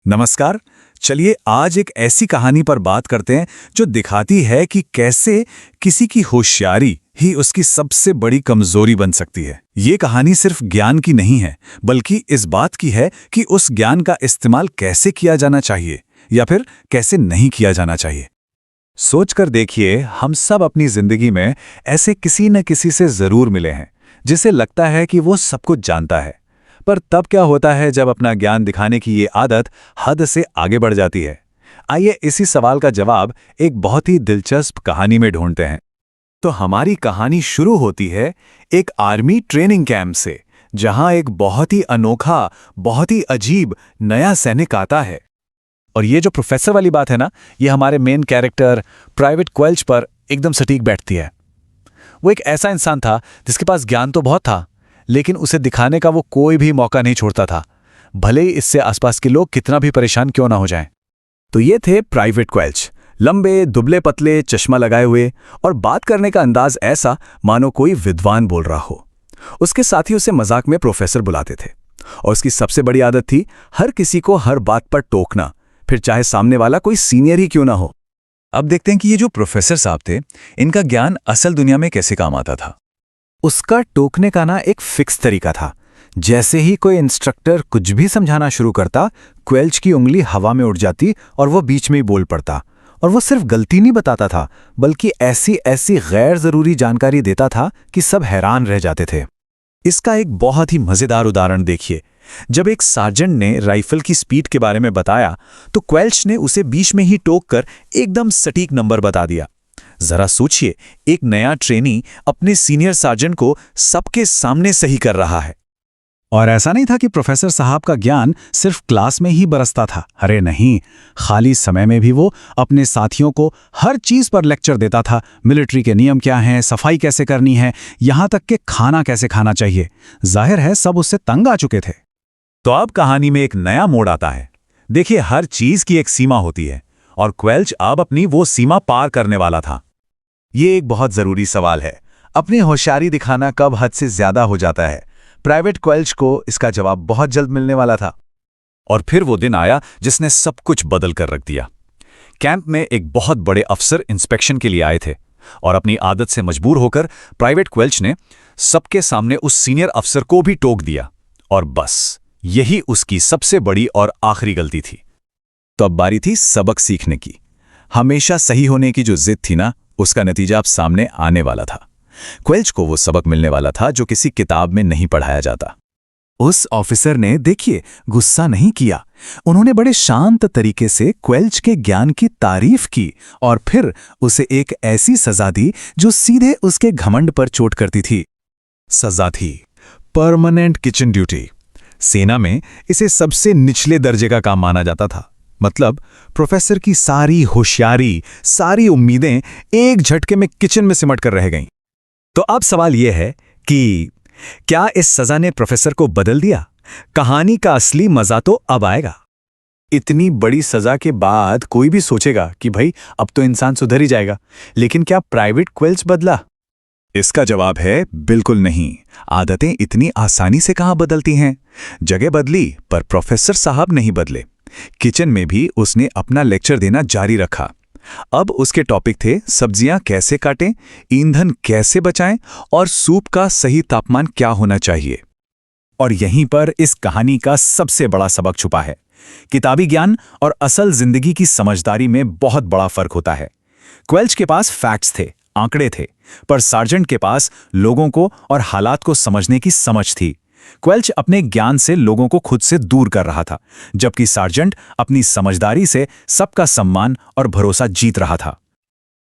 नमस्कार। चलिए आज एक ऐसी कहानी पर बात करते हैं जो दिखाती है कि कैसे किसी की होशियारी ही उसकी सबसे बड़ी कमजोरी बन सकती है। ये कहानी सिर्फ ज्ञान की नहीं है, बल्कि इस बात की है कि उस ज्ञान का इस्तेमाल कैसे किया जाना चाहिए या फिर कैसे नहीं किया जाना चाहिए। सोचकर देखिए, हम सब अपनी जिंदगी में ऐसे किसी न किसी से जरूर मिले हैं जिसे लगता है कि वो सब कुछ जानता है। पर तब क्या होता है जब अपना ज्ञान दिखाने की ये आदत हद से आगे बढ़ जाती है? आइए इसी सवाल का जवाब एक बहुत ही दिलचस्प कहानी में ढूंढते हैं। तो हमारी कहानी शुरू होती है एक आर्मी ट्रेनिंग कैंप से, जहां एक बहुत ही अनोखा, बहुत ही अजीब नया सैनिक आता है। और ये जो प्रोफेसर वाली बात है ना, ये हमारे मेन कैरेक्टर प्राइवेट क्वेल्च पर एकदम सटीक बैठती है। वो एक ऐसा इंसान था जिसके पास ज्ञान तो बहुत था, लेकिन उसे दिखाने का वो कोई भी मौका नहीं छोड़ता था, भले ही इससे आसपास के लोग कितना भी परेशान क्यों ना हो जाएं। तो ये थे प्राइवेट क्वेल्च, लंबे दुबले पतले, चश्मा लगाए हुए, और बात करने का अंदाज ऐसा मानो कोई विद्वान बोल रहा हो। उसके साथी उसे मजाक में प्रोफेसर बुलाते थे, और उसकी सबसे बड़ी आदत थी हर किसी को हर बात पर टोकना, फिर चाहे सामने वाला कोई सीनियर ही क्यों ना हो। अब देखते हैं कि ये जो प्रोफेसर साहब थे, इनका ज्ञान असल दुनिया में कैसे काम आता था। उसका टोकने का ना एक फिक्स तरीका था। जैसे ही कोई इंस्ट्रक्टर कुछ भी समझाना शुरू करता, क्वेल्च की उंगली हवा में उड़ जाती और वो बीच में ही बोल पड़ता। और वो सिर्फ गलती नहीं बताता था, बल्कि ऐसी ऐसी गैर जरूरी जानकारी देता था कि सब हैरान रह जाते थे। इसका एक बहुत ही मजेदार उदाहरण देखिए। जब एक सार्जेंट ने राइफल की स्पीड के बारे में बताया, तो क्वेल्च ने उसे बीच में ही टोक कर एकदम सटीक नंबर बता दिया। जरा सोचिए, एक नया ट्रेनी अपने सीनियर सार्जेंट को सबके सामने सही कर रहा है। और ऐसा नहीं था कि प्रोफेसर साहब का ज्ञान सिर्फ क्लास में ही बरसता था। अरे नहीं, खाली समय में भी वो अपने साथियों को हर चीज पर लेक्चर देता था। मिलिट्री के नियम क्या हैं, सफाई कैसे करनी है, यहां तक कि खाना कैसे खाना चाहिए। जाहिर है सब उससे तंग आ चुके थे। तो अब कहानी में एक नया मोड़ आता है। देखिए, हर चीज की एक सीमा होती है, और क्वेल्च अब अपनी वो सीमा पार करने वाला था। ये एक बहुत जरूरी सवाल है, अपनी होशियारी दिखाना कब हद से ज्यादा हो जाता है। प्राइवेट क्वेल्च को इसका जवाब बहुत जल्द मिलने वाला था। और फिर वो दिन आया जिसने सब कुछ बदल कर रख दिया। कैंप में एक बहुत बड़े अफसर इंस्पेक्शन के लिए आए थे, और अपनी आदत से मजबूर होकर प्राइवेट क्वेल्च ने सबके सामने उस सीनियर अफसर को भी टोक दिया। और बस यही उसकी सबसे बड़ी और आखिरी गलती थी। तो अब बारी थी सबक सीखने की। हमेशा सही होने की जो जिद थी ना, उसका नतीजा अब सामने आने वाला था। क्वेल्च को वो सबक मिलने वाला था जो किसी किताब में नहीं पढ़ाया जाता। उस ऑफिसर ने, देखिए, गुस्सा नहीं किया। उन्होंने बड़े शांत तरीके से क्वेल्च के ज्ञान की तारीफ की, और फिर उसे एक ऐसी सजा दी जो सीधे उसके घमंड पर चोट करती थी। सजा थी परमानेंट किचन ड्यूटी। सेना में इसे सबसे निचले दर्जे का काम माना जाता था। मतलब प्रोफेसर की सारी होशियारी, सारी उम्मीदें एक झटके में किचन में सिमट कर रह गईं। तो अब सवाल यह है कि क्या इस सजा ने प्रोफेसर को बदल दिया? कहानी का असली मजा तो अब आएगा। इतनी बड़ी सजा के बाद कोई भी सोचेगा कि भाई अब तो इंसान सुधर ही जाएगा, लेकिन क्या प्राइवेट क्वेल्च बदला? इसका जवाब है बिल्कुल नहीं। आदतें इतनी आसानी से कहां बदलती हैं। जगह बदली, पर प्रोफेसर साहब नहीं बदले। किचन में भी उसने अपना लेक्चर देना जारी रखा। अब उसके टॉपिक थे सब्जियां कैसे काटें, ईंधन कैसे बचाएं, और सूप का सही तापमान क्या होना चाहिए। और यहीं पर इस कहानी का सबसे बड़ा सबक छुपा है। किताबी ज्ञान और असल जिंदगी की समझदारी में बहुत बड़ा फर्क होता है। क्वेल्च के पास फैक्ट्स थे, आंकड़े थे, पर सार्जेंट के पास लोगों को और हालात को समझने की समझ थी। क्वेल्च अपने ज्ञान से लोगों को खुद से दूर कर रहा था, जबकि सार्जेंट अपनी समझदारी से सबका सम्मान और भरोसा जीत रहा था।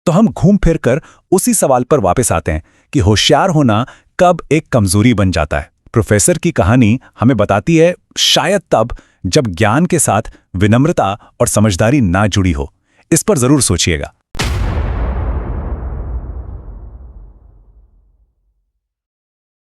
तो हम घूम फिर कर उसी सवाल पर वापस आते हैं कि होशियार होना कब एक कमजोरी बन जाता है। प्रोफेसर की कहानी हमें बताती है, शायद तब जब ज्ञान के साथ विनम्रता और समझदारी ना जुड़ी हो। इस पर जरूर सोचिएगा।